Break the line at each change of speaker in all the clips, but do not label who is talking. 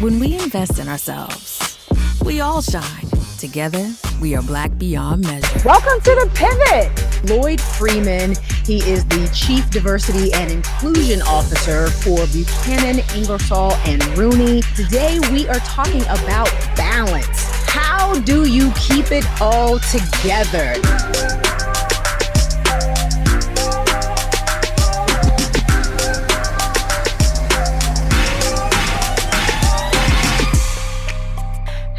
When we invest in ourselves, we all shine. Together, we are Black beyond measure.
Welcome to The Pivot. Lloyd Freeman, he is the Chief Diversity and Inclusion Officer for Buchanan Ingersoll and Rooney. Today, we are talking about balance. How do you keep it all together?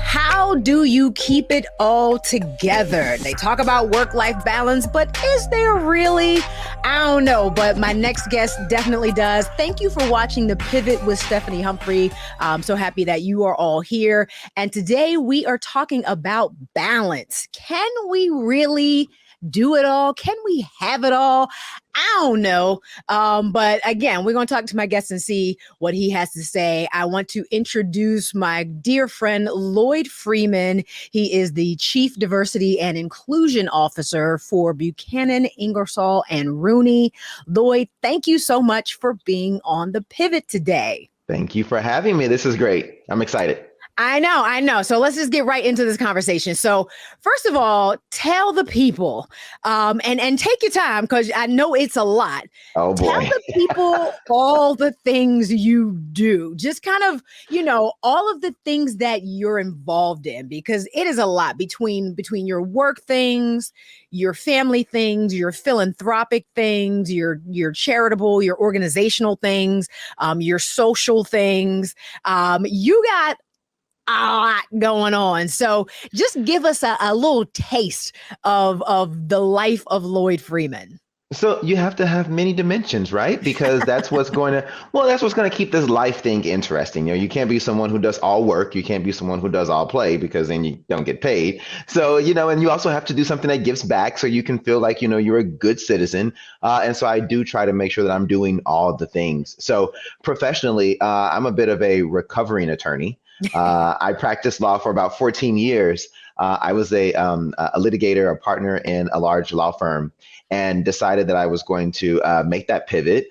How do you keep it all together? They talk about work-life balance, but is there really? I don't know, but my next guest definitely does. Thank you for watching The Pivot with Stephanie Humphrey. I'm so happy that you are all here. And today we are talking about balance. Can we really do it all? Can we have it all? I don't know. But again, we're going to talk to my guest and see what he has to say. I want to introduce my dear friend, Lloyd Freeman. He is the Chief Diversity and Inclusion Officer for Buchanan Ingersoll and Rooney. Lloyd, thank you so much for being on The Pivot today.
Thank you for having me. This is great. I'm excited.
I know. So let's just get right into this conversation. So first of all, tell the people, and take your time because I know it's a lot.
Oh boy.
Tell the people all the things you do. Just kind of, all of the things that you're involved in, because it is a lot between your work things, your family things, your philanthropic things, your charitable, your organizational things, your social things. You got a lot going on. So just give us a little taste of the life of Lloyd Freeman.
So you have to have many dimensions, right? Because that's what's going to keep this life thing interesting. You can't be someone who does all work. You can't be someone who does all play because then you don't get paid. So, and you also have to do something that gives back so you can feel like, you're a good citizen. And so I do try to make sure that I'm doing all the things. So professionally, I'm a bit of a recovering attorney. I practiced law for about 14 years. I was a litigator, a partner in a large law firm, and decided that I was going to make that pivot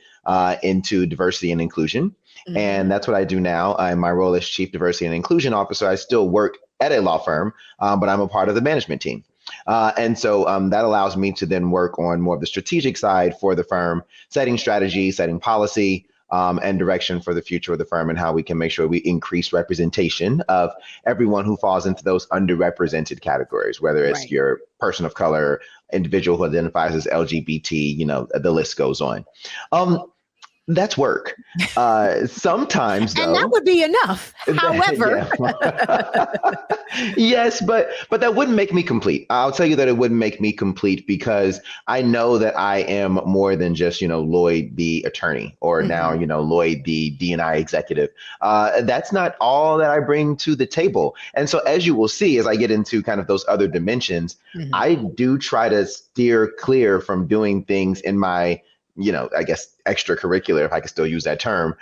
into diversity and inclusion. Mm-hmm. And that's what I do now. In my role as Chief Diversity and Inclusion Officer, I still work at a law firm, but I'm a part of the management team. And so that allows me to then work on more of the strategic side for the firm, setting strategy, setting policy, and direction for the future of the firm and how we can make sure we increase representation of everyone who falls into those underrepresented categories, whether it's your person of color, individual who identifies as LGBT, the list goes on. That's work. Sometimes, though,
and that would be enough. However,
yes, but that wouldn't make me complete. I'll tell you that it wouldn't make me complete because I know that I am more than just, Lloyd the attorney or now, Lloyd the D&I executive. That's not all that I bring to the table. And so as you will see, as I get into kind of those other dimensions, I do try to steer clear from doing things in my I guess extracurricular, if I can still use that term,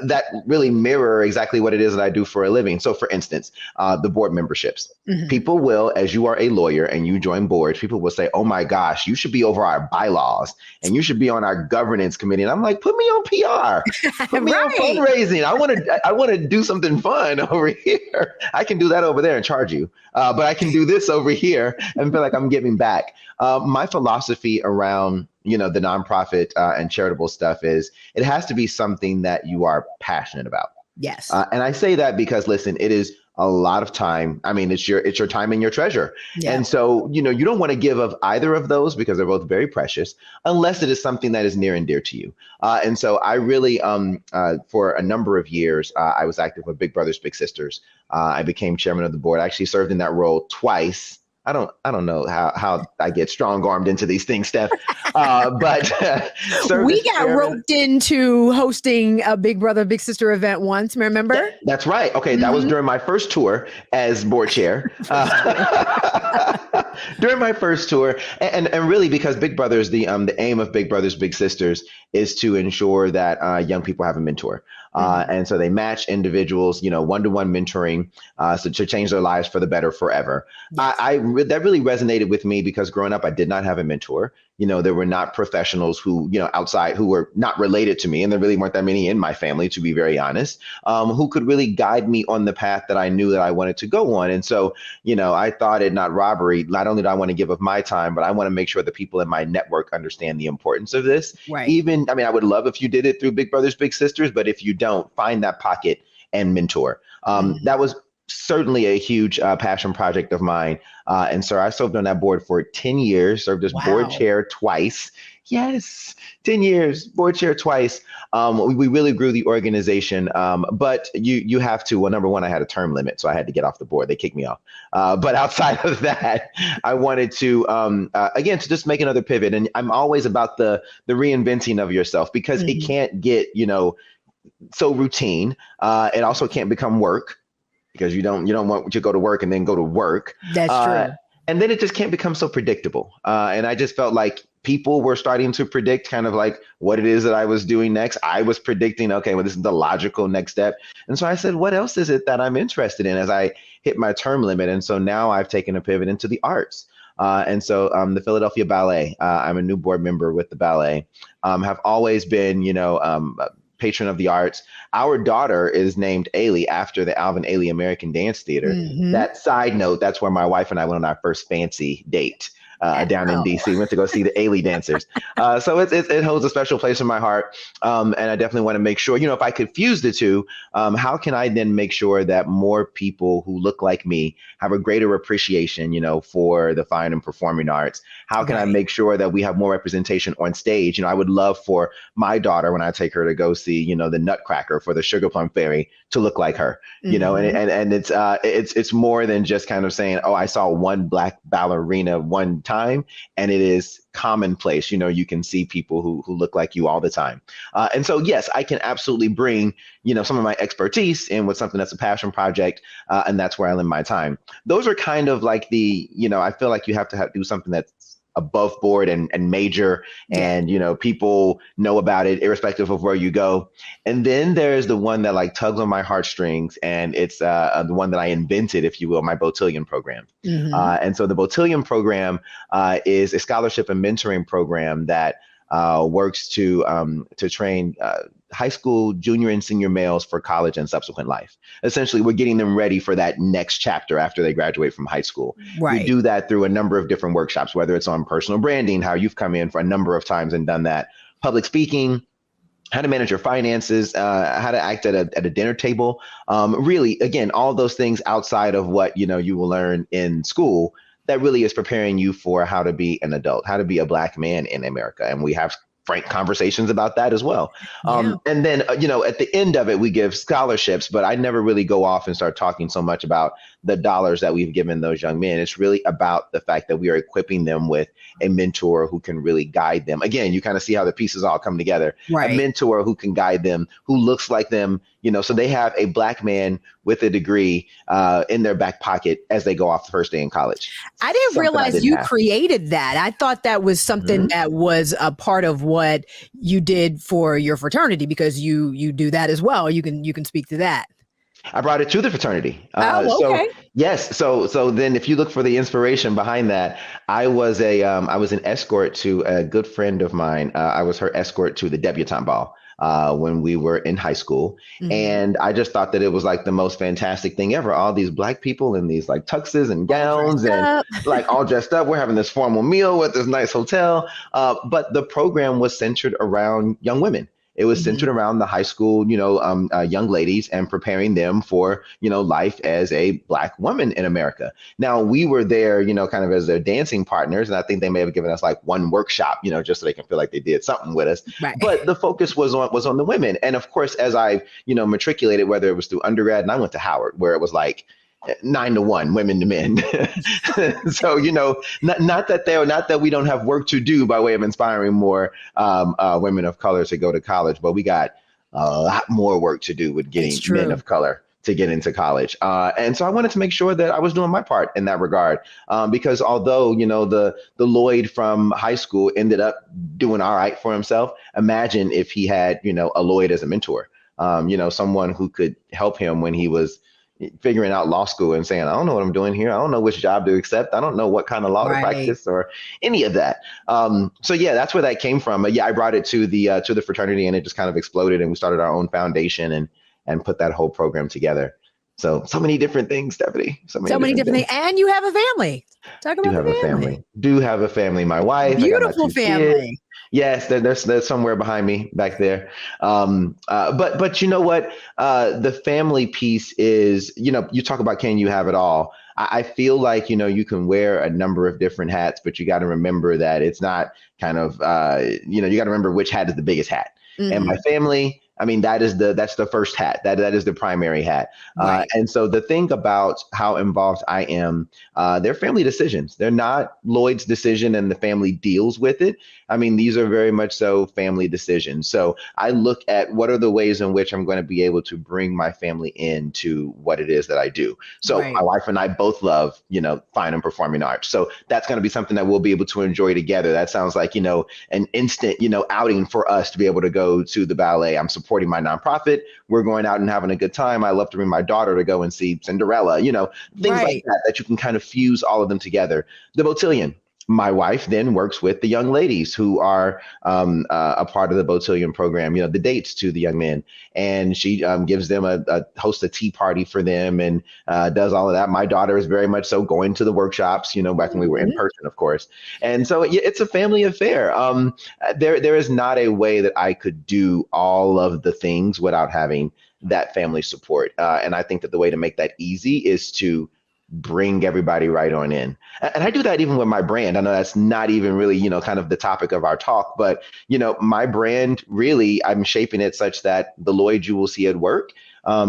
that really mirror exactly what it is that I do for a living. So for instance, the board memberships, people will, as you are a lawyer and you join boards, people will say, oh my gosh, you should be over our bylaws and you should be on our governance committee. And I'm like, put me on PR, put me on fundraising. I want to do something fun over here. I can do that over there and charge you, but I can do this over here and feel like I'm giving back. My philosophy around the nonprofit and charitable stuff is it has to be something that you are passionate about.
Yes.
And I say that because, listen, it is a lot of time. I mean, it's your time and your treasure. Yeah. And so, you don't want to give of either of those because they're both very precious, unless it is something that is near and dear to you. And so I really, for a number of years, I was active with Big Brothers Big Sisters. I became chairman of the board. I actually served in that role twice. I don't know how I get strong-armed into these things, Steph, but
we got roped into hosting a Big Brother Big Sister event once. Remember?
That's right. Okay, that was during my first tour as board chair. During my first tour, and really because Big Brothers, the aim of Big Brothers Big Sisters is to ensure that young people have a mentor. And so they match individuals, one-to-one mentoring, so to change their lives for the better forever.
Yes.
That really resonated with me because growing up, I did not have a mentor. There were not professionals who, outside, who were not related to me, and there really weren't that many in my family, to be very honest, who could really guide me on the path that I knew that I wanted to go on. And so, I thought it not robbery. Not only do I want to give of my time, but I want to make sure the people in my network understand the importance of this.
Right.
I would love if you did it through Big Brothers Big Sisters, but if you don't, find that pocket and mentor. That was certainly a huge passion project of mine. And so I served on that board for 10 years, served as board chair twice. Yes, 10 years, board chair twice. We really grew the organization. But you have to, well, number one, I had a term limit, so I had to get off the board. They kicked me off. But outside of that, I wanted to, again, to just make another pivot. And I'm always about the reinventing of yourself, because it can't get, so routine. It also can't become work, because you don't want to go to work and then go to work.
That's true.
And then it just can't become so predictable. And I just felt like people were starting to predict kind of like what it is that I was doing next. I was predicting, okay, well, this is the logical next step. And so I said, what else is it that I'm interested in as I hit my term limit? And so now I've taken a pivot into the arts. And so the Philadelphia Ballet, I'm a new board member with the ballet, have always been, patron of the arts. Our daughter is named Ailey after the Alvin Ailey American Dance Theater. That side note, that's where my wife and I went on our first fancy date. Down in DC, went to go see the Ailey dancers. So it holds a special place in my heart. And I definitely want to make sure, if I could fuse the two, how can I then make sure that more people who look like me have a greater appreciation, for the fine and performing arts? How can I make sure that we have more representation on stage? I would love for my daughter, when I take her to go see, the Nutcracker for the Sugar Plum Fairy, to look like her, and it's more than just kind of saying, oh, I saw one Black ballerina one time, and it is commonplace. You can see people who look like you all the time. And so, yes, I can absolutely bring, some of my expertise in with something that's a passion project. And that's where I lend my time. Those are kind of like I feel like you have to do something that's above board and major, and people know about it irrespective of where you go. And then there's the one that like tugs on my heartstrings, and it's the one that I invented, if you will, my Botillion program. And so the Botillion program is a scholarship and mentoring program that works to train high school, junior and senior males for college and subsequent life. Essentially, we're getting them ready for that next chapter after they graduate from high school.
Right.
We do that through a number of different workshops, whether it's on personal branding, how you've come in for a number of times and done that, public speaking, how to manage your finances, how to act at a dinner table. Really, again, all those things outside of what you will learn in school, that really is preparing you for how to be an adult, how to be a Black man in America. And we have frank conversations about that as well. And then, at the end of it, we give scholarships, but I never really go off and start talking so much about the dollars that we've given those young men. It's really about the fact that we are equipping them with a mentor who can really guide them. Again, you kind of see how the pieces all come together.
Right.
A mentor who can guide them, who looks like them, so they have a Black man with a degree in their back pocket as they go off the first day in college.
I didn't realize you created that. I thought that was something that was a part of what you did for your fraternity, because you do that as well. You can speak to that.
I brought it to the fraternity.
Okay.
So yes. So then if you look for the inspiration behind that, I was an escort to a good friend of mine. I was her escort to the debutante ball when we were in high school. And I just thought that it was like the most fantastic thing ever. All these Black people in these like tuxes and gowns and like all dressed up. We're having this formal meal at this nice hotel. But the program was centered around young women. It was centered around the high school, young ladies, and preparing them for, life as a Black woman in America. Now, we were there, kind of as their dancing partners. And I think they may have given us like one workshop, just so they can feel like they did something with us. Right. But the focus was on the women. And of course, as I, matriculated, whether it was through undergrad, and I went to Howard, where it was like 9-to-1 women to men. So, not that we don't have work to do by way of inspiring more women of color to go to college, but we got a lot more work to do with getting men of color to get into college. And so I wanted to make sure that I was doing my part in that regard, because although, the Lloyd from high school ended up doing all right for himself, imagine if he had, a Lloyd as a mentor. someone who could help him when he was figuring out law school and saying, I don't know what I'm doing here. I don't know which job to accept. I don't know what kind of law to
Right.
practice or any of that. So yeah, that's where that came from. Yeah, I brought it to the fraternity, and it just kind of exploded, and we started our own foundation and put that whole program together. So many different things, Stephanie. So
many different things. And you have a family. Talk
Do
about
have
the
a
family.
family. Do have a family. My wife. I got my
Beautiful
2 kids.
family.
Yes, there's somewhere behind me back there. But you know what? The family piece is, you talk about, can you have it all? I feel like, you can wear a number of different hats, but you got to remember that it's not kind of, you got to remember which hat is the biggest hat. And my family, I mean, that's the first hat. That is the primary hat.
Right.
And so the thing about how involved I am, they're family decisions. They're not Lloyd's decision and the family deals with it. I mean, these are very much so family decisions. So I look at what are the ways in which I'm going to be able to bring my family into what it is that I do. So
Right.
my wife and I both love, fine and performing arts. So that's going to be something that we'll be able to enjoy together. That sounds like, an instant, outing for us to be able to go to the ballet. I'm supporting my nonprofit. We're going out and having a good time. I love to bring my daughter to go and see Cinderella, things like that you can kind of fuse all of them together. The Botillion. My wife then works with the young ladies who are a part of the Botillion program, the dates to the young men. And she gives them hosts a tea party for them and does all of that. My daughter is very much so going to the workshops, back when we were in person, of course. And so it's a family affair. There is not a way that I could do all of the things without having that family support. And I think that the way to make that easy is to bring everybody right on in. And I do that even with my brand. I know that's not even really, kind of the topic of our talk, but, my brand, really, I'm shaping it such that the Lloyd you will see at work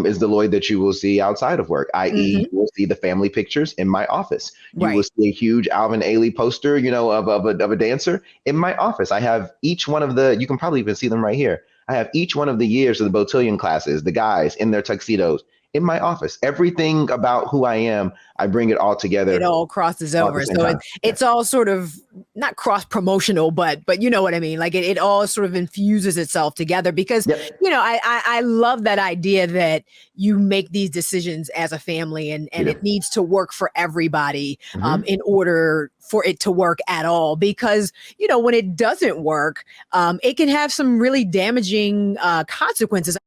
is the Lloyd that you will see outside of work, i.e. you will see the family pictures in my office. You will see a huge Alvin Ailey poster, of a dancer in my office. I have each one of you can probably even see them right here. I have each one of the years of the Botillion classes, the guys in their tuxedos, in my office. Everything about who I am, I bring it all together.
It all crosses over. So it's all sort of not cross promotional, but you know what I mean? Like it all sort of infuses itself together because, I love that idea that you make these decisions as a family and it needs to work for everybody in order for it to work at all. Because, when it doesn't work, it can have some really damaging consequences.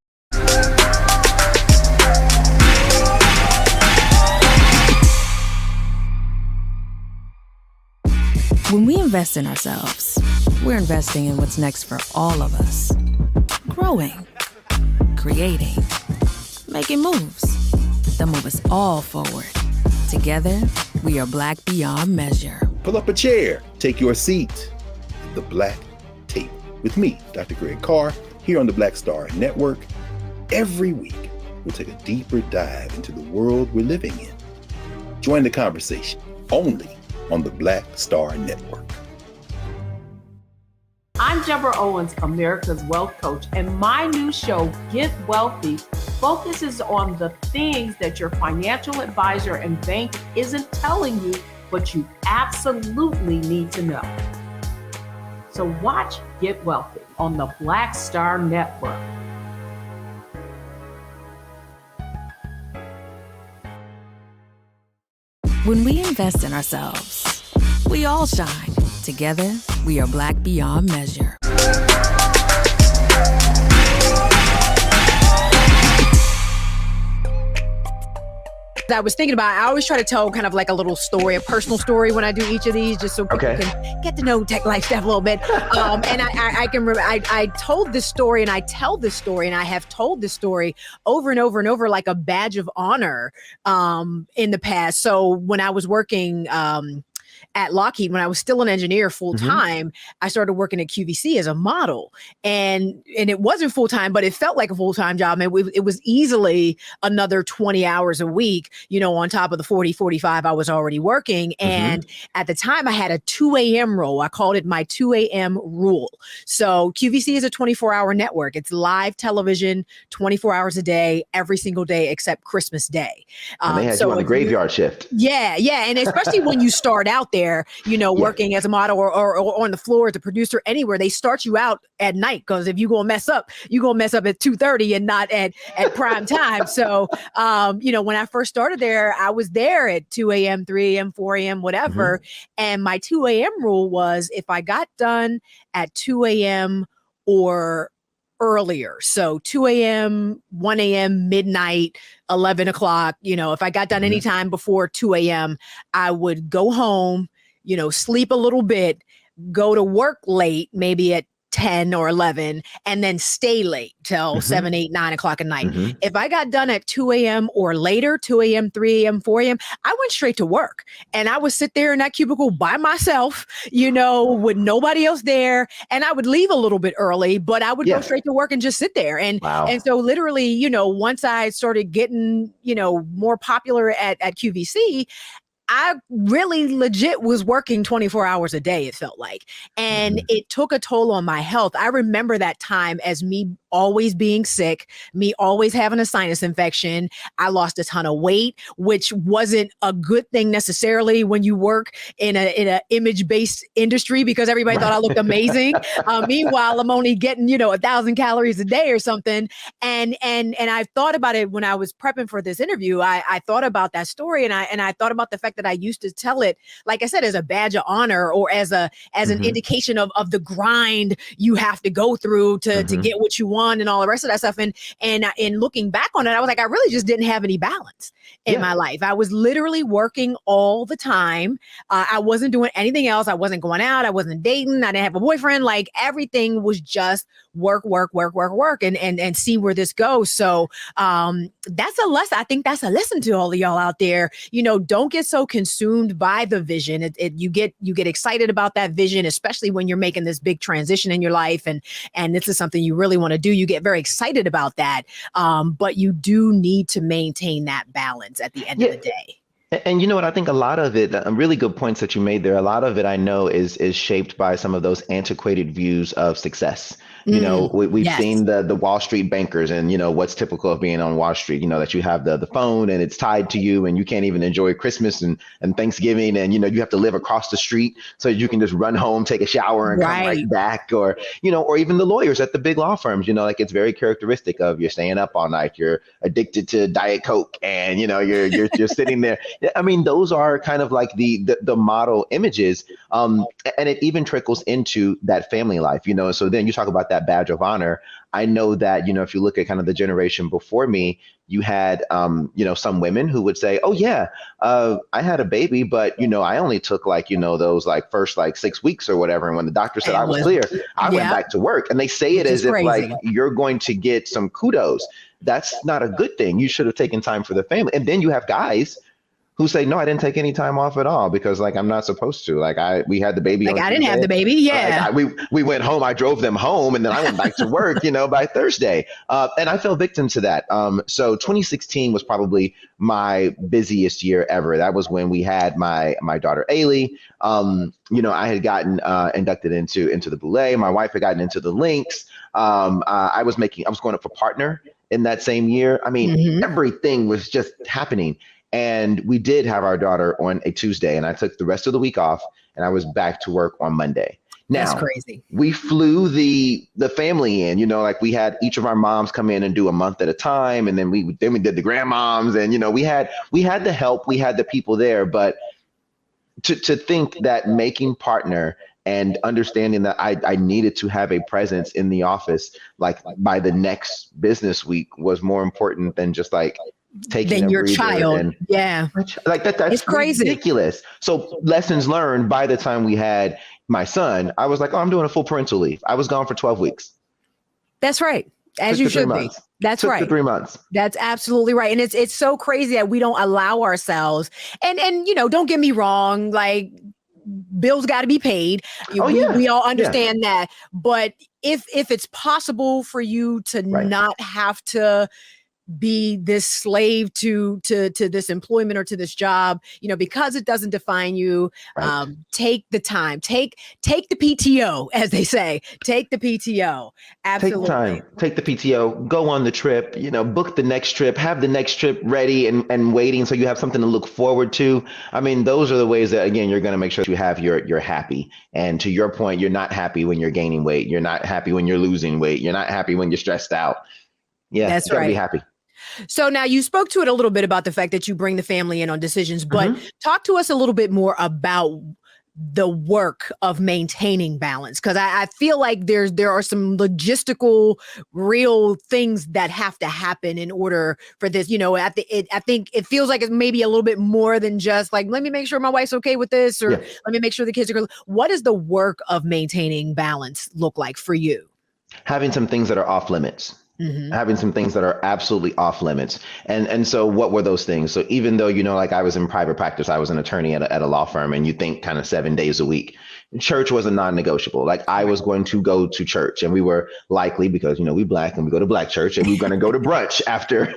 When we invest in ourselves, we're investing in what's next for all of us. Growing, creating, making moves that move us all forward. Together, we are Black beyond measure.
Pull up a chair, take your seat. The Black Tape with me, Dr. Greg Carr, here on the Black Star Network. Every week, we'll take a deeper dive into the world we're living in. Join the conversation only on the Black Star Network.
I'm Deborah Owens, America's Wealth Coach, and my new show, Get Wealthy, focuses on the things that your financial advisor and bank isn't telling you, but you absolutely need to know. So watch Get Wealthy on the Black Star Network.
When we invest in ourselves, we all shine. Together, we are Black beyond measure.
I was thinking about, I always try to tell kind of like a little story, a personal story when I do each of these, just so people can get to know Tech Life Steph a little bit. And I can remember, I told this story and I tell this story and I have told this story over and over and over like a badge of honor in the past. So when I was working at Lockheed, when I was still an engineer full time, I started working at QVC as a model, and it wasn't full time, but it felt like a full time job. And it was easily another 20 hours a week, on top of the 40, 45 I was already working. And at the time I had a 2 a.m. role. I called it my 2 a.m. rule. So QVC is a 24-hour network. It's live television, 24 hours a day, every single day except Christmas Day.
And they had you on a graveyard shift.
Yeah. And especially when you start out there, there, working as a model or on the floor as a producer anywhere, they start you out at night, because if you gonna mess up, you gonna mess up at 2:30 and not at prime time. So, when I first started there, I was there at 2 a.m., 3 a.m., 4 a.m., whatever. And my 2 a.m. rule was if I got done at 2 a.m. or earlier, so 2 a.m., 1 a.m., midnight, 11 o'clock, if I got done anytime before 2 a.m., I would go home, sleep a little bit, go to work late, maybe at 10 or 11, and then stay late till 7, 8, 9 o'clock at night. If I got done at 2 a.m. or later, 2 a.m., 3 a.m., 4 a.m., I went straight to work, and I would sit there in that cubicle by myself, with nobody else there. And I would leave a little bit early, but I would go straight to work and just sit there. And, and so literally, once I started getting, more popular at QVC, I really legit was working 24 hours a day, it felt like. And it took a toll on my health. I remember that time as me always being sick, me always having a sinus infection. I lost a ton of weight, which wasn't a good thing necessarily when you work in a image-based industry, because everybody thought I looked amazing. Meanwhile, I'm only getting, 1,000 calories a day or something. And I thought about it when I was prepping for this interview. I thought about that story, and I thought about the fact that I used to tell it, like I said, as a badge of honor, or as an indication of the grind you have to go through to get what you want and all the rest of that stuff. And in looking back on it, I was like, I really just didn't have any balance in my life. I was literally working all the time. I wasn't doing anything else. I wasn't going out. I wasn't dating. I didn't have a boyfriend. Like, everything was just work, and see where this goes. So that's a lesson. I think that's a lesson to all of y'all out there. Don't get so consumed by the vision. You get excited about that vision, especially when you're making this big transition in your life, and this is something you really want to do. You get very excited about that, but you do need to maintain that balance at the end of the day.
And you know what? I think a lot of it, really good points that you made there. A lot of it, I know, is shaped by some of those antiquated views of success. We've seen the Wall Street bankers, and what's typical of being on Wall Street. That you have the phone, and it's tied to you, and you can't even enjoy Christmas and Thanksgiving, and you have to live across the street so you can just run home, take a shower, and come right back. Or or even the lawyers at the big law firms. Like, it's very characteristic of you're staying up all night, you're addicted to Diet Coke, and you're sitting there. I mean, those are kind of like the model images, and it even trickles into that family life. So then you talk about that badge of honor. I know that, if you look at kind of the generation before me, you had, some women who would say, oh, yeah, I had a baby, but, I only took those first 6 weeks or whatever. And when the doctor said I was clear, I went back to work. And they say it as if you're going to get some kudos. That's not a good thing. You should have taken time for the family. And then you have guys who say, no, I didn't take any time off at all because I'm not supposed to. We had the baby.
I didn't have the baby. Yeah.
We went home. I drove them home, and then I went back to work, by Thursday. And I fell victim to that. So 2016 was probably my busiest year ever. That was when we had my daughter, Ailey. I had gotten inducted into the Boulay. My wife had gotten into the Lynx. I was going up for partner in that same year. I mean, everything was just happening. And we did have our daughter on a Tuesday, and I took the rest of the week off, and I was back to work on Monday. Now,
that's crazy.
We flew the family in, we had each of our moms come in and do a month at a time. And then we did the grandmoms, and, we had the help, we had the people there. But to think that making partner and understanding that I needed to have a presence in the office, by the next business week, was more important than just taking
than your child.
That's
it's crazy.
Ridiculous. So lessons learned. By the time we had my son, I was like, oh, I'm doing a full parental leave. I was gone for 12 weeks.
That's right. As you should be. That's right.
Took 3 months.
That's absolutely right. And it's so crazy that we don't allow ourselves. And don't get me wrong, bills got to be paid. We all understand that. But if it's possible for you to not have to be this slave to this employment or to this job, because it doesn't define you.
Right.
Take the time, take the PTO, as they say, take the PTO. Absolutely.
Take the PTO, go on the trip, book the next trip, have the next trip ready and waiting so you have something to look forward to. I mean, those are the ways that, again, you're going to make sure you have you're happy. And to your point, you're not happy when you're gaining weight. You're not happy when you're losing weight. You're not happy when you're stressed out. Yeah,
that's
you gotta
right.
Be happy.
So now you spoke to it a little bit about the fact that you bring the family in on decisions, but talk to us a little bit more about the work of maintaining balance. Because I feel like there are some logistical, real things that have to happen in order for this. I think it feels like it's maybe a little bit more than just like, let me make sure my wife's okay with this, or let me make sure the kids are good. What does the work of maintaining balance look like for you?
Having some things that are off limits. Having some things that are absolutely off limits. And so what were those things? So even though, like I was in private practice, I was an attorney at a law firm, and you think kind of 7 days a week, church was a non-negotiable. Like I was going to go to church, and we were likely, because, we Black and we go to Black church, and we were going to go to brunch after,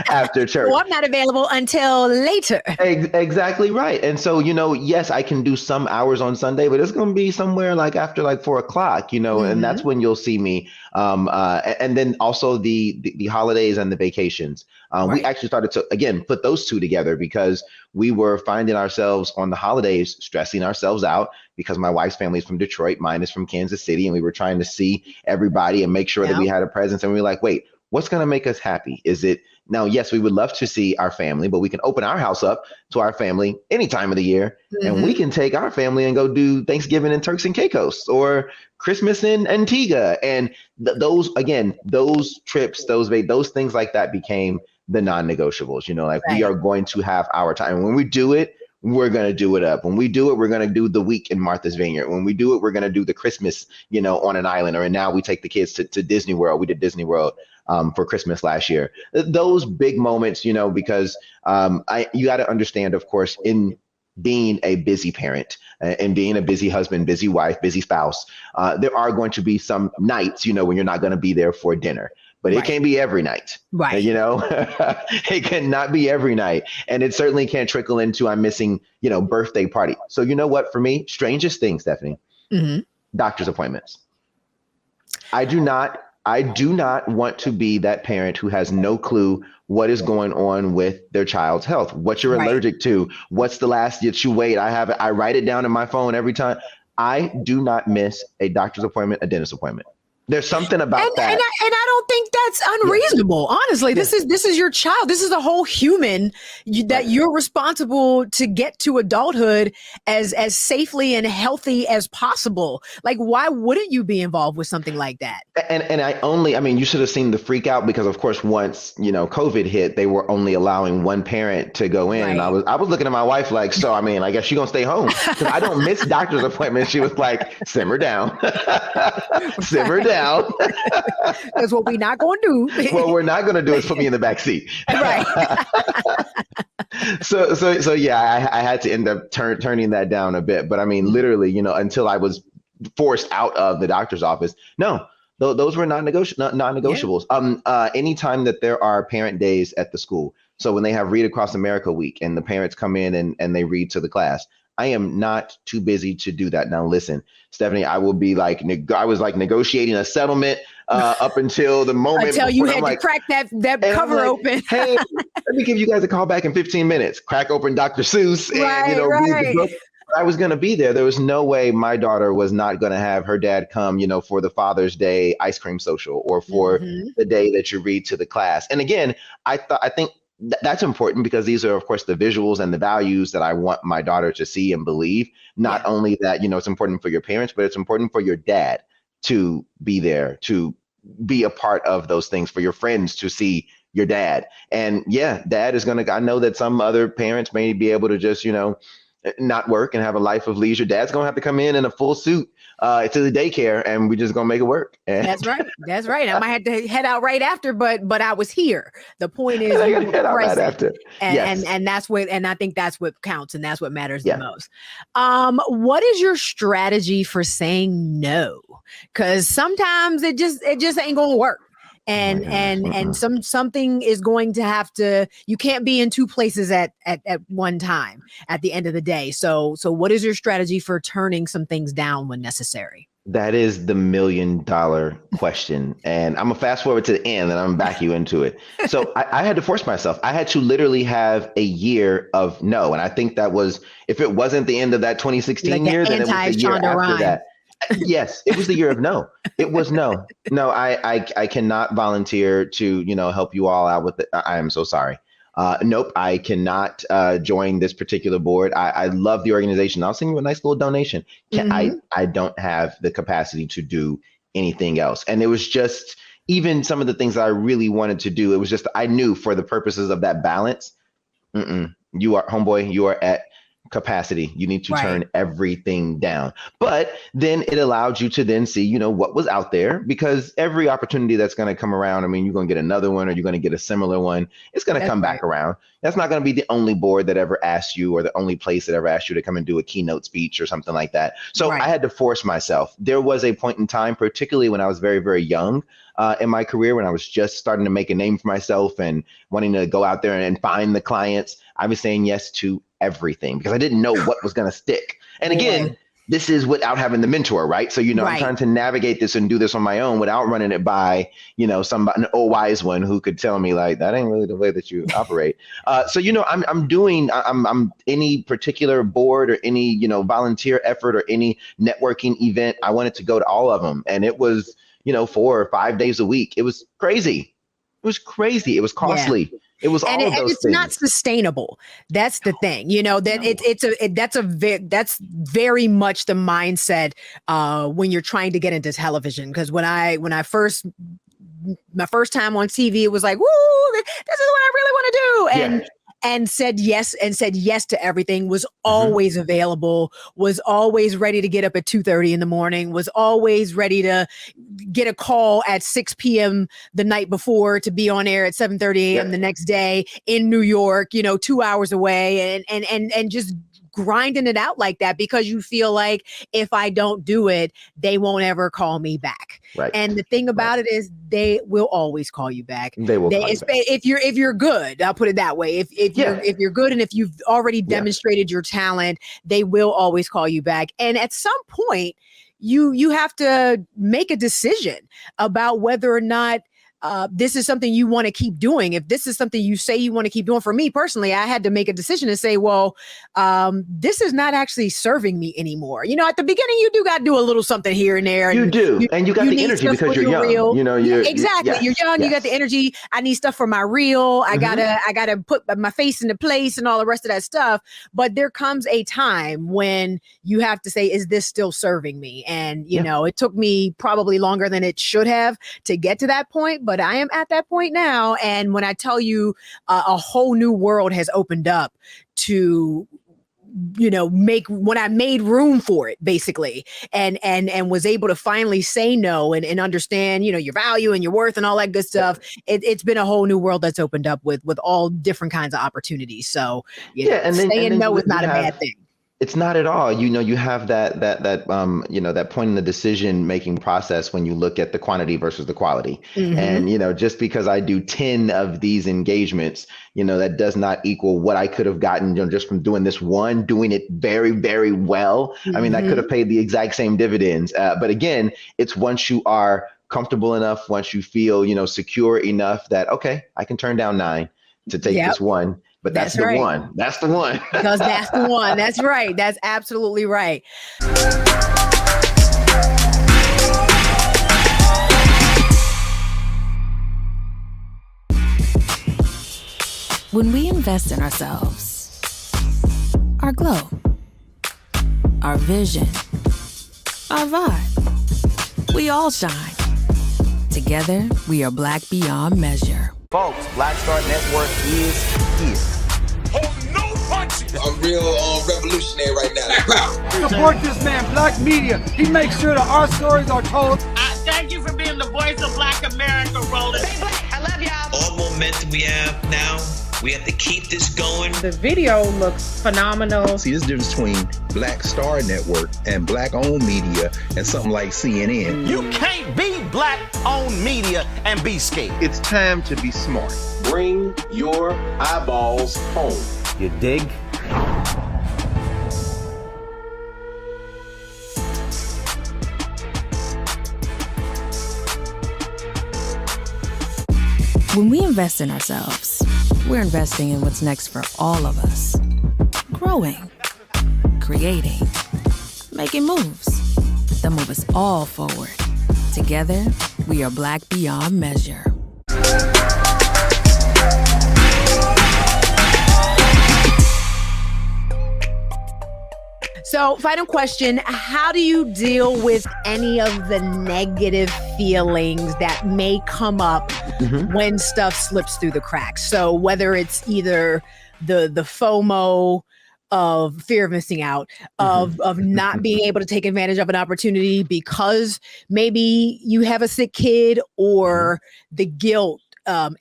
after church.
Well, I'm not available until later.
Exactly right. And so, yes, I can do some hours on Sunday, but it's going to be somewhere like after like 4:00, and that's when you'll see me. And then also the holidays and the vacations. We actually started to, again, put those two together because we were finding ourselves on the holidays stressing ourselves out because my wife's family is from Detroit, mine is from Kansas City, and we were trying to see everybody and make sure that we had a presence. And we were like, wait, what's going to make us happy? Is it now? Yes, we would love to see our family, but we can open our house up to our family any time of the year, and we can take our family and go do Thanksgiving in Turks and Caicos or Christmas in Antigua. And those trips, those things like that became the non-negotiables. We are going to have our time. When we do it, we're going to do it up. When we do it, we're going to do the week in Martha's Vineyard. When we do it, we're going to do the Christmas, on an island. Or now we take the kids to Disney World. We did Disney World for Christmas last year. Those big moments, because you got to understand, of course, in being a busy parent and being a busy husband, busy wife, busy spouse, there are going to be some nights, when you're not going to be there for dinner. But it can't be every night, right? It cannot be every night. And it certainly can't trickle into I'm missing, birthday party. So you know what, for me, strangest thing, Stephanie, doctor's appointments. I do not want to be that parent who has no clue what is going on with their child's health, what you're allergic to, what's the last that you wait. I write it down in my phone every time. I do not miss a doctor's appointment, a dentist appointment. There's something about that.
And I don't think that's unreasonable. Honestly, this is your child. This is a whole human that you're responsible to get to adulthood as safely and healthy as possible. Like, why wouldn't you be involved with something like that?
And you should have seen the freak out because, of course, once, COVID hit, they were only allowing one parent to go in. Right. And I was looking at my wife like, so, I guess you're going to stay home because I don't miss doctor's appointments. She was like, simmer down, simmer down.
That's what we're not going to do.
What we're not going to do is put me in the back seat.
Right.
So yeah, I had to end up turning that down a bit. But literally, until I was forced out of the doctor's office, no, those were non-negotiables. Yeah. Anytime that there are parent days at the school. So when they have Read Across America week and the parents come in and they read to the class, I am not too busy to do that. Now, listen, Stephanie, I will be like, I was like negotiating a settlement up until the moment.
Until you had to crack that cover open.
Hey, let me give you guys a call back in 15 minutes. Crack open Dr. Seuss and, read the book. I was going to be there. There was no way my daughter was not going to have her dad come, for the Father's Day ice cream social or for the day that you read to the class. And again, I think that's important because these are, of course, the visuals and the values that I want my daughter to see and believe. Not only that, it's important for your parents, but it's important for your dad to be there, to be a part of those things, for your friends to see your dad. And dad is I know that some other parents may be able to just, not work and have a life of leisure. Dad's going to have to come in a full suit to the daycare, and we're just going to make it work.
That's right. I might have to head out right after, but I was here. The point is,
you head out right after.
And that's what, and I think that's what counts, and that's what matters the most. What is your strategy for saying no? Because sometimes it just ain't going to work. and something is going to have to, you can't be in two places at one time at the end of the day. So what is your strategy for turning some things down when necessary?
That is the $1 million question. And I'm gonna fast forward to the end and I'm gonna back you into it. So I had to force myself. I had to literally have a year of no. And I think that was, if it wasn't the end of that 2016 year, then it was the year after that. Yes, it was the year of no. It was no. I cannot volunteer to, help you all out with it. I am so sorry. Nope, I cannot join this particular board. I love the organization. I'll send you a nice little donation. I don't have the capacity to do anything else. And it was just, even some of the things that I really wanted to do, it was just, I knew for the purposes of that balance, you are, homeboy, you are at capacity. You need to turn everything down. But then it allowed you to then see, what was out there, because every opportunity that's going to come around, I mean, you're going to get another one, or you're going to get a similar one. It's going to come back around. That's not going to be the only board that ever asked you, or the only place that ever asked you to come and do a keynote speech or something like that. So I had to force myself. There was a point in time, particularly when I was very, very young in my career, when I was just starting to make a name for myself and wanting to go out there and find the clients, I was saying yes to everything because I didn't know what was going to stick. And again, this is without having the mentor, right? So, I'm trying to navigate this and do this on my own without running it by, somebody, an old wise one who could tell me like, that ain't really the way that you operate. I'm any particular board or any, volunteer effort or any networking event. I wanted to go to all of them. And it was, 4 or 5 days a week. It was crazy. It was crazy. It was costly. Yeah. It was all of those things. And it's not
sustainable. That's the thing, that that's very much the mindset when you're trying to get into television. Because my first time on TV, it was like, woo, this is what I really want to do. And said yes to everything, was always available, was always ready to get up at 2:30 in the morning, was always ready to get a call at 6 p.m. the night before to be on air at 7:30 a.m. the next day in New York, 2 hours away, and just grinding it out like that because you feel like if I don't do it, they won't ever call me back. Right. And the thing about it is they will always call you back. They will call you back. If you're good, I'll put it that way. If you're good and if you've already demonstrated your talent, they will always call you back. And at some point, you have to make a decision about whether or not this is something you want to keep doing. If this is something you say you want to keep doing, for me personally, I had to make a decision and say, well, this is not actually serving me anymore. At the beginning, you do got to do a little something here and there.
You do. And you got the energy because you're young.
Reel. Exactly. You're young. Yes. You got the energy. I need stuff for my reel. I gotta put my face into place and all the rest of that stuff. But there comes a time when you have to say, is this still serving me? And, it took me probably longer than it should have to get to that point. But I am at that point now. And when I tell you a whole new world has opened up to, when I made room for it, basically, and was able to finally say no and understand, your value and your worth and all that good stuff. It's been a whole new world that's opened up with all different kinds of opportunities. So, saying no is not a bad thing.
It's not at all. You have that point in the decision making process when you look at the quantity versus the quality. And, just because I do 10 of these engagements, that does not equal what I could have gotten just from doing this one, doing it very, very well. I mean, that could have paid the exact same dividends. But again, it's once you are comfortable enough, once you feel, secure enough that, okay, I can turn down 9 to take this one. But that's the one. That's the one.
Because that's the one. That's right. That's absolutely right.
When we invest in ourselves, our glow, our vision, our vibe, we all shine. Together, we are Black beyond measure.
Folks, Black Star Network is here.
I'm real revolutionary right now.
Support this man, Black Media. He makes sure that our stories are told.
Thank you for being the voice of Black America, Roland.
Stay black. I love y'all.
All momentum we have now
We have to keep this going.
The video looks phenomenal.
See, this difference between Black Star Network and Black-owned media and something like CNN.
You can't be Black-owned media and be scared.
It's time to be smart.
Bring your eyeballs home. You dig?
When we invest in ourselves, we're investing in what's next for all of us. Growing, creating, making moves that move us all forward. Together, we are Black beyond measure.
So, final question, how do you deal with any of the negative feelings that may come up when stuff slips through the cracks? So whether it's either the FOMO of fear of missing out, of not being able to take advantage of an opportunity because maybe you have a sick kid, or the guilt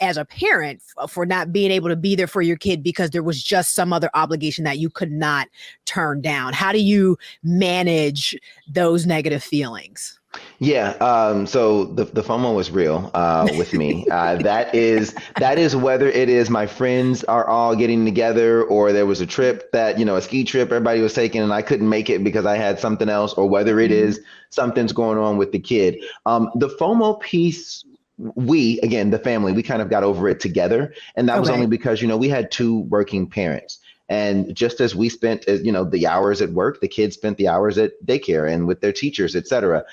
as a parent for not being able to be there for your kid because there was just some other obligation that you could not turn down. How do you manage those negative feelings?
Yeah. So the FOMO is real with me. That is whether it is my friends are all getting together, or there was a trip that, a ski trip everybody was taking and I couldn't make it because I had something else, or whether it is something's going on with the kid. The FOMO piece, the family, we kind of got over it together. And that was only because, we had two working parents. And just as we spent, the hours at work, the kids spent the hours at daycare and with their teachers, et cetera.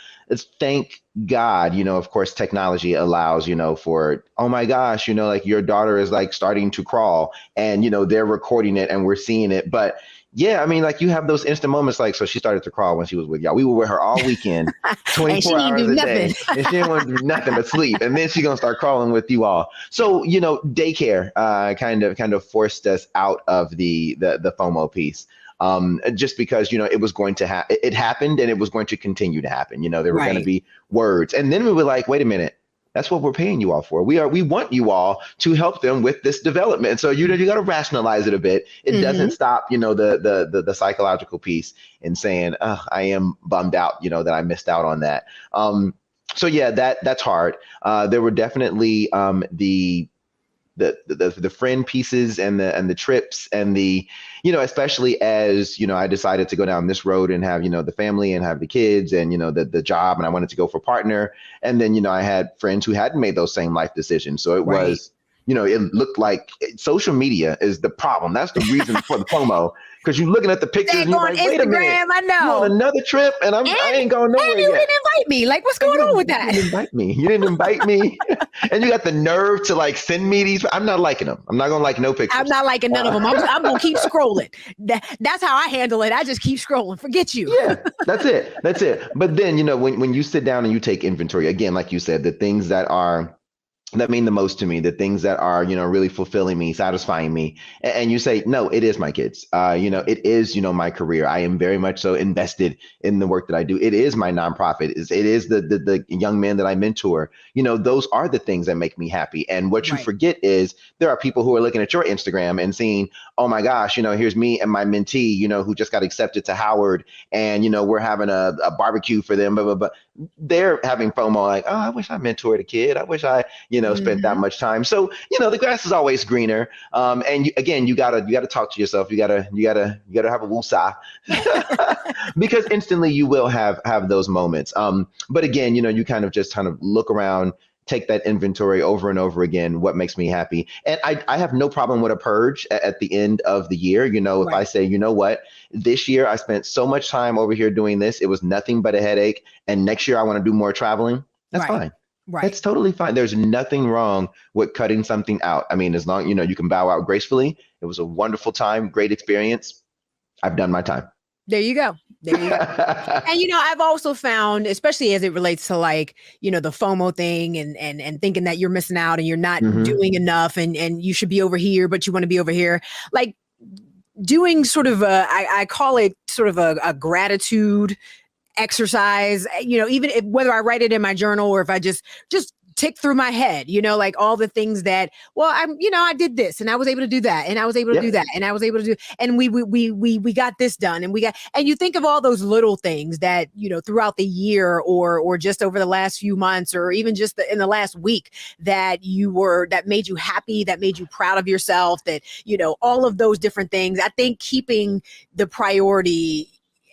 Thank God, of course, technology allows, for, oh my gosh, like your daughter is like starting to crawl and, they're recording it and we're seeing it. But yeah, I mean, like you have those instant moments, like, so she started to crawl when she was with y'all. We were with her all weekend, 24 hours a day, and she didn't want to do nothing but sleep. And then she's going to start crawling with you all. So, daycare kind of forced us out of the FOMO piece. Just because, it was going to happen. It happened and it was going to continue to happen. There were going to be words. And then we were like, wait a minute. That's what we're paying you all for. We want you all to help them with this development. So you got to rationalize it a bit. It doesn't stop, the psychological piece in saying, I am bummed out, that I missed out on that. So yeah, that's hard. There were definitely the friend pieces and the trips and the, especially as, I decided to go down this road and have, the family and have the kids and, the job, and I wanted to go for partner. And then, I had friends who hadn't made those same life decisions. So it was, it looked like social media is the problem. That's the reason for the FOMO. Because you're looking at the pictures and you're like, wait a minute,
I know.
You on another trip and I ain't going nowhere
and
yet.
you didn't invite me. Like, what's going on with that?
You didn't invite me. And you got the nerve to like send me these. I'm not liking them. I'm not going to like no pictures.
I'm not liking none of them. I'm going to keep scrolling. That's how I handle it. I just keep scrolling. Forget you.
Yeah, that's it. But then, when you sit down and you take inventory, again, like you said, the things that mean the most to me, the things that are, really fulfilling me, satisfying me. And you say, no, it is my kids. It is, my career. I am very much so invested in the work that I do. It is my nonprofit. It is the young men that I mentor. Those are the things that make me happy. And what you forget is there are people who are looking at your Instagram and seeing, oh my gosh, here's me and my mentee, who just got accepted to Howard and, we're having a barbecue for them, but they're having FOMO, like, oh, I wish I mentored a kid. I wish I, spent that much time. So, the grass is always greener. And you gotta talk to yourself. You gotta have a woosah because instantly you will have those moments. But again, you kind of look around, take that inventory over and over again. What makes me happy? And I have no problem with a purge at the end of the year. If I say, what, this year I spent so much time over here doing this, it was nothing but a headache. And next year I want to do more traveling. That's fine. Right. That's totally fine. There's nothing wrong with cutting something out. I mean, as long, you can bow out gracefully. It was a wonderful time, great experience. I've done my time.
There you go. And, I've also found, especially as it relates to like, the FOMO thing and thinking that you're missing out and you're not doing enough and you should be over here, but you want to be over here. Like doing sort of I call it sort of a gratitude exercise, even if, whether I write it in my journal or if I just tick through my head, like all the things that, well, I did this and I was able to do that and I was able to do that and I was able to do, and we got this done and you think of all those little things that, throughout the year or just over the last few months or even just in the last week that made you happy, that made you proud of yourself, that, all of those different things. I think keeping the priority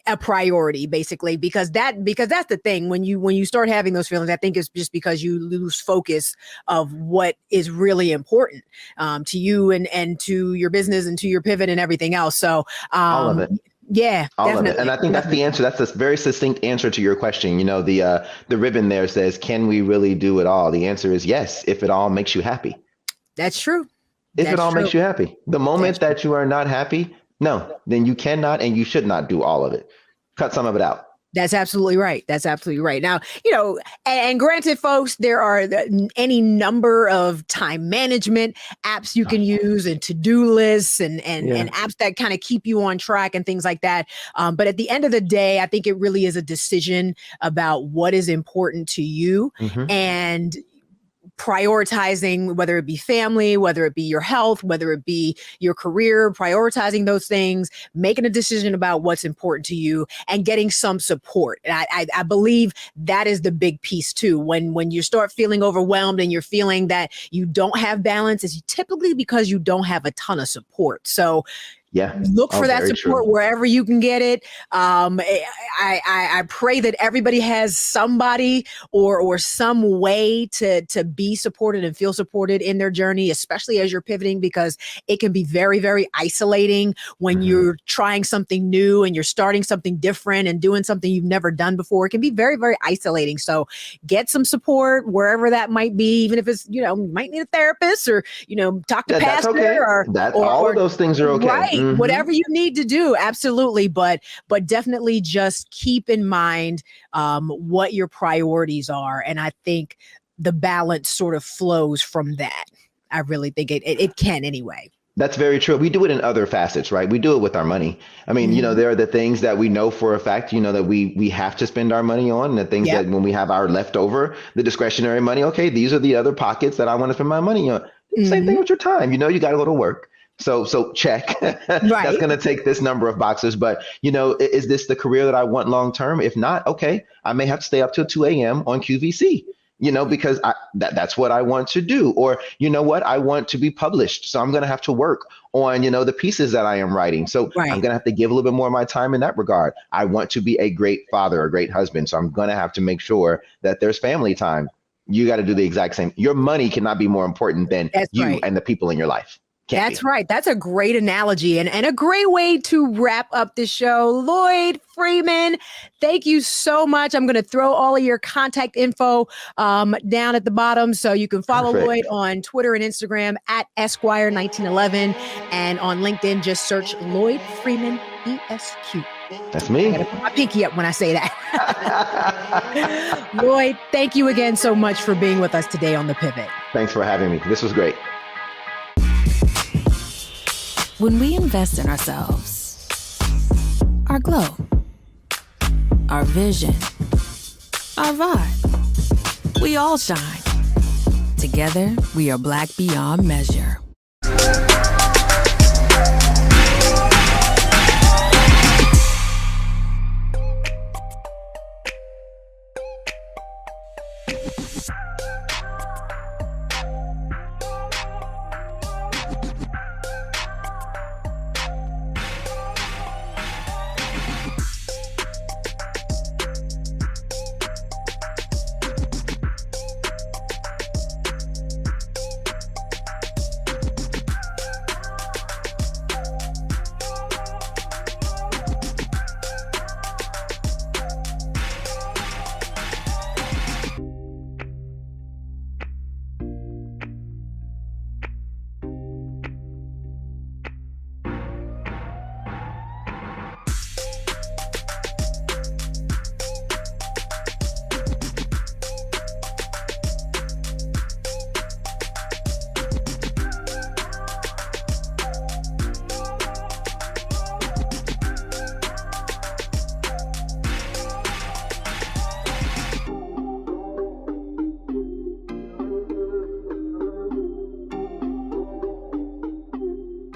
a priority, basically, because that's the thing. When you start having those feelings, I think it's just because you lose focus of what is really important to you and to your business and to your pivot and everything else. So
all of it.
Yeah,
all
definitely.
of it. And I think that's the answer. That's a very succinct answer to your question. The ribbon there says, can we really do it all? The answer is yes, if it all makes you happy.
That's true.
If it all makes you happy. The moment that you are not happy, no, then you cannot and you should not do all of it. Cut some of it out.
That's absolutely right. That's absolutely right. Now, and granted, folks, there are any number of time management apps you can use and to-do lists and apps that kind of keep you on track and things like that. But at the end of the day, I think it really is a decision about what is important to you and prioritizing, whether it be family, whether it be your health, whether it be your career, prioritizing those things, making a decision about what's important to you and getting some support. And I believe that is the big piece too. When you start feeling overwhelmed and you're feeling that you don't have balance, it's typically because you don't have a ton of support. So look for that support wherever you can get it. I pray that everybody has somebody or some way to be supported and feel supported in their journey, especially as you're pivoting, because it can be very, very isolating when you're trying something new and you're starting something different and doing something you've never done before. It can be very, very isolating. So get some support wherever that might be, even if it's, you might need a therapist or, talk to pastor.
That's okay. All of those things are okay.
Right. Whatever you need to do. Absolutely. But definitely just keep in mind what your priorities are. And I think the balance sort of flows from that. I really think it can anyway.
That's very true. We do it in other facets, right? We do it with our money. I mean, there are the things that we know for a fact, that we have to spend our money on, and the things that when we have our leftover, the discretionary money, okay, these are the other pockets that I want to spend my money on. Same thing with your time. You got to go to work. So check. That's going to take this number of boxes. But, is this the career that I want long term? If not, okay, I may have to stay up till 2 a.m. on QVC, because that's what I want to do. Or, I want to be published. So I'm going to have to work on, the pieces that I am writing. So I'm going to have to give a little bit more of my time in that regard. I want to be a great father, a great husband. So I'm going to have to make sure that there's family time. You got to do the exact same. Your money cannot be more important than you and the people in your life.
That's right. That's a great analogy and a great way to wrap up the show. Lloyd Freeman, thank you so much. I'm going to throw all of your contact info down at the bottom so you can follow Lloyd on Twitter and Instagram at Esquire1911 and on LinkedIn, just search Lloyd Freeman ESQ.
That's me.
I gotta put my pinky up when I say that. Lloyd, thank you again so much for being with us today on The Pivot.
Thanks for having me. This was great.
When we invest in ourselves, our glow, our vision, our vibe, we all shine. Together, we are Black beyond measure.